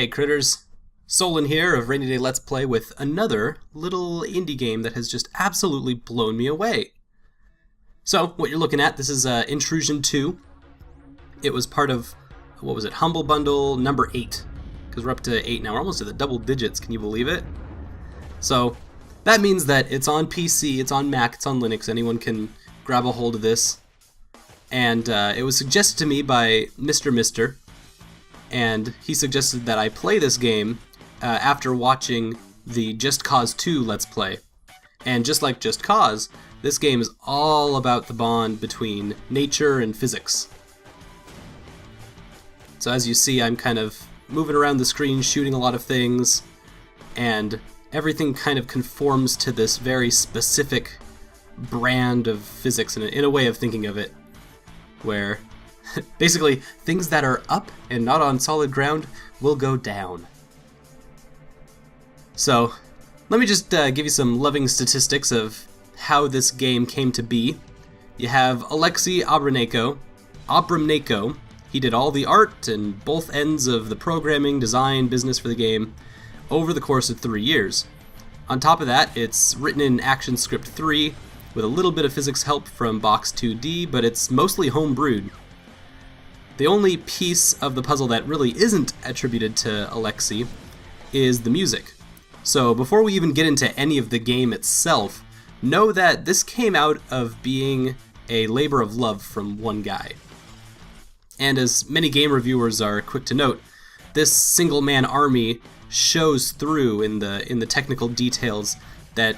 Hey critters, Solon here of Rainy Day Let's Play with another little indie game that has just absolutely blown me away. So, what you're looking at, this is Intrusion 2. It was part of, what was it, Humble Bundle number 8. Because we're up to 8 now, we're almost at the double digits, can you believe it? So, that means that it's on PC, it's on Mac, it's on Linux, anyone can grab a hold of this. And it was suggested to me by Mr. Mister, and he suggested that I play this game after watching the Just Cause 2 Let's Play. And just like Just Cause, this game is all about the bond between nature and physics. So as you see, I'm kind of moving around the screen, shooting a lot of things, and everything kind of conforms to this very specific brand of physics in a way of thinking of it, where basically things that are up and not on solid ground will go down. So let me just give you some loving statistics of how this game came to be. You have Aleksey Abramenko. He did all the art and both ends of the programming, design, business for the game over the course of 3 years. On top of that, it's written in ActionScript 3 with a little bit of physics help from Box 2D, but it's mostly homebrewed. The only piece of the puzzle that really isn't attributed to Aleksey is the music. So before we even get into any of the game itself, know that this came out of being a labor of love from one guy. And as many game reviewers are quick to note, this single-man army shows through in the technical details that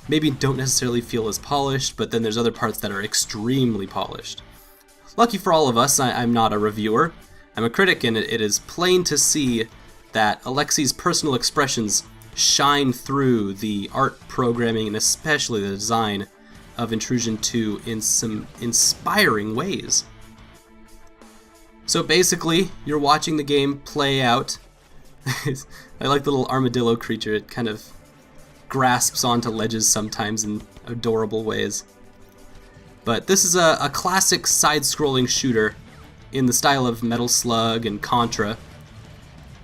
maybe don't necessarily feel as polished, but then there's other parts that are extremely polished. Lucky for all of us, I'm not a reviewer. I'm a critic, and it is plain to see that Aleksey's personal expressions shine through the art, programming, and especially the design of Intrusion 2 in some inspiring ways. So basically, you're watching the game play out. I like the little armadillo creature. It kind of grasps onto ledges sometimes in adorable ways. But this is a classic side-scrolling shooter in the style of Metal Slug and Contra,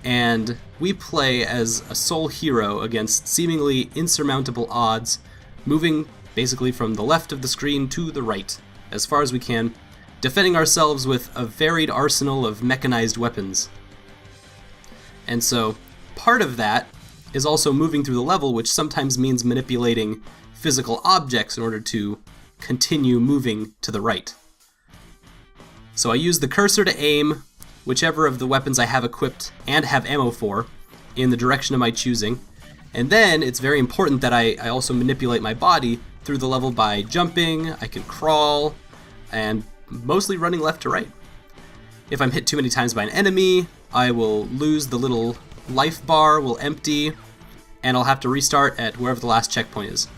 and we play as a sole hero against seemingly insurmountable odds, moving basically from the left of the screen to the right, as far as we can, defending ourselves with a varied arsenal of mechanized weapons. And so, part of that is also moving through the level, which sometimes means manipulating physical objects in order to continue moving to the right. So I use the cursor to aim whichever of the weapons I have equipped and have ammo for in the direction of my choosing, and then it's very important that I also manipulate my body through the level by jumping, I can crawl, and mostly running left to right. If I'm hit too many times by an enemy, I will lose the little life bar, will empty, and I'll have to restart at wherever the last checkpoint is.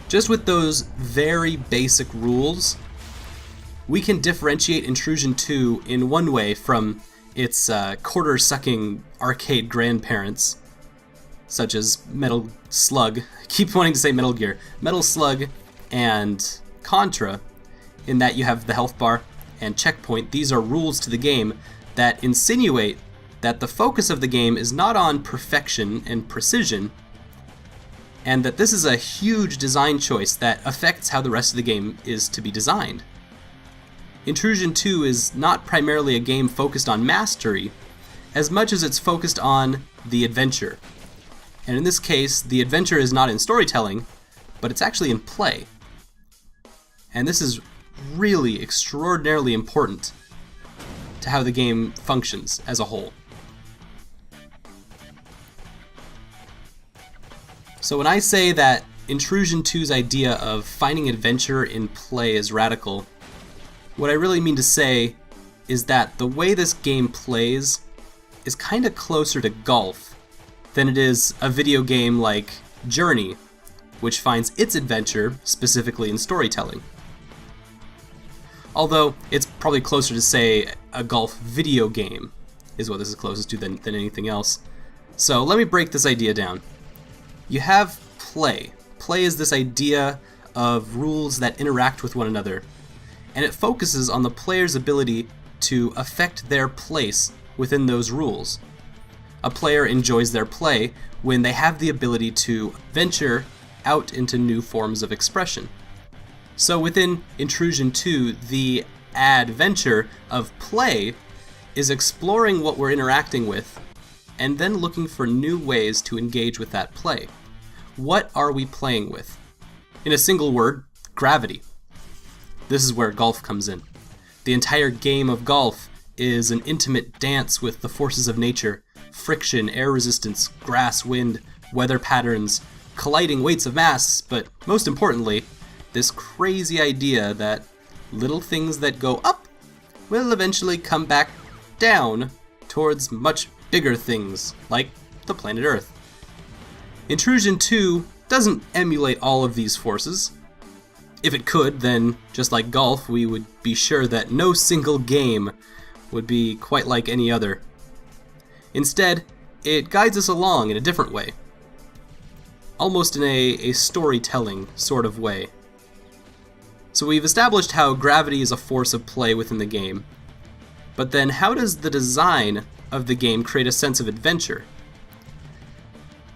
Just with those very basic rules, we can differentiate Intrusion 2 in one way from its quarter-sucking arcade grandparents, such as Metal Slug, I keep wanting to say Metal Gear, Metal Slug and Contra, in that you have the health bar and checkpoint. These are rules to the game that insinuate that the focus of the game is not on perfection and precision, and that this is a huge design choice that affects how the rest of the game is to be designed. Intrusion 2 is not primarily a game focused on mastery, as much as it's focused on the adventure. And in this case, the adventure is not in storytelling, but it's actually in play. And this is really extraordinarily important to how the game functions as a whole. So when I say that Intrusion 2's idea of finding adventure in play is radical, what I really mean to say is that the way this game plays is kind of closer to golf than it is a video game like Journey, which finds its adventure specifically in storytelling. Although it's probably closer to, say, a golf video game is what this is closest to than anything else. So let me break this idea down. You have play. Play is this idea of rules that interact with one another, and it focuses on the player's ability to affect their place within those rules. A player enjoys their play when they have the ability to venture out into new forms of expression. So within Intrusion 2, the adventure of play is exploring what we're interacting with and then looking for new ways to engage with that play. What are we playing with? In a single word, gravity. This is where golf comes in. The entire game of golf is an intimate dance with the forces of nature: friction, air resistance, grass, wind, weather patterns, colliding weights of mass, but most importantly, this crazy idea that little things that go up will eventually come back down towards much bigger things, like the planet Earth. Intrusion 2 doesn't emulate all of these forces. If it could, then, just like golf, we would be sure that no single game would be quite like any other. Instead, it guides us along in a different way. Almost in a storytelling sort of way. So we've established how gravity is a force of play within the game. But then how does the design of the game create a sense of adventure?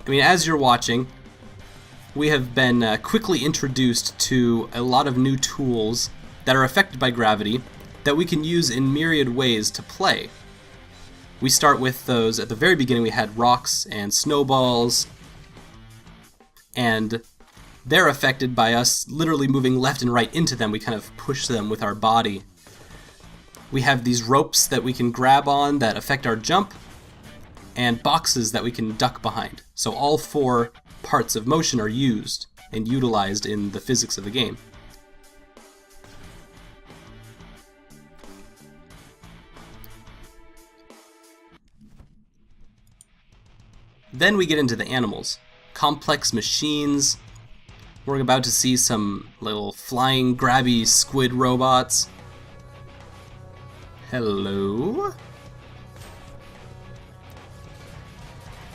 I mean, as you're watching, we have been quickly introduced to a lot of new tools that are affected by gravity that we can use in myriad ways to play. We start with those, at the very beginning we had rocks and snowballs, and they're affected by us literally moving left and right into them. We kind of push them with our body. We have these ropes that we can grab on that affect our jump, and boxes that we can duck behind. So all four parts of motion are used and utilized in the physics of the game. Then we get into the animals. Complex machines. We're about to see some little flying, grabby squid robots. Hello?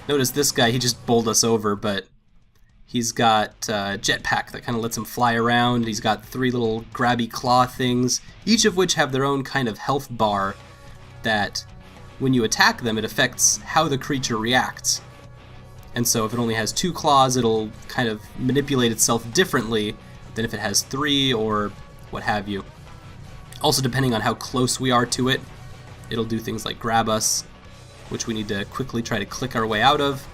Notice this guy, he just bowled us over, but he's got a jetpack that kind of lets him fly around. He's got 3 little grabby claw things, each of which have their own kind of health bar that when you attack them, it affects how the creature reacts. And so if it only has 2 claws, it'll kind of manipulate itself differently than if it has 3 or what have you. Also, depending on how close we are to it, it'll do things like grab us, which we need to quickly try to click our way out of.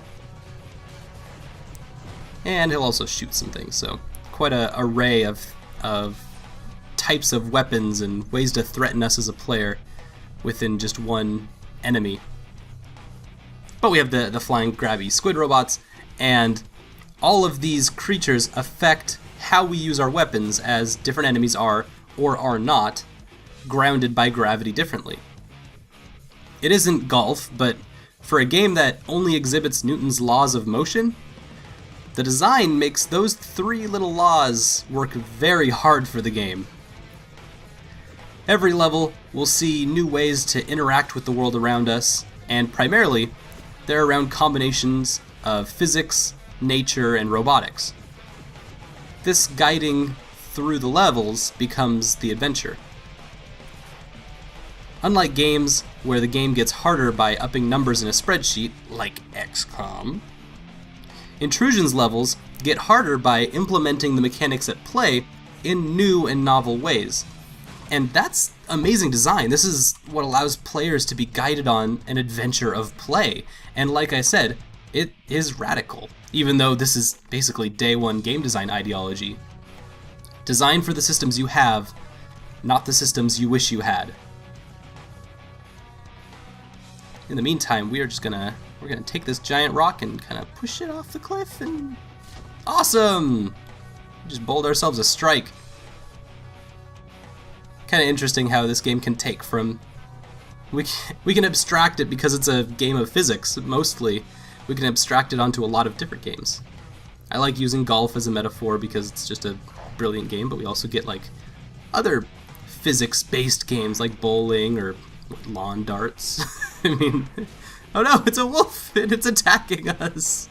And he'll also shoot some things, so quite an array of types of weapons and ways to threaten us as a player within just one enemy. But we have the flying grabby squid robots, and all of these creatures affect how we use our weapons, as different enemies are, or are not, grounded by gravity differently. It isn't golf, but for a game that only exhibits Newton's laws of motion, the design makes those 3 little laws work very hard for the game. Every level will see new ways to interact with the world around us, and primarily, they're around combinations of physics, nature, and robotics. This guiding through the levels becomes the adventure. Unlike games where the game gets harder by upping numbers in a spreadsheet, like XCOM, Intrusion's levels get harder by implementing the mechanics at play in new and novel ways. And that's amazing design. This is what allows players to be guided on an adventure of play. And like I said, it is radical, even though this is basically day one game design ideology. Design for the systems you have, not the systems you wish you had. In the meantime, we're gonna take this giant rock and kind of push it off the cliff, and awesome! We just bowled ourselves a strike. Kind of interesting how this game can take from... We can abstract it because it's a game of physics, mostly. We can abstract it onto a lot of different games. I like using golf as a metaphor because it's just a brilliant game, but we also get like other physics-based games like bowling or lawn darts. I mean, oh no, it's a wolf and it's attacking us.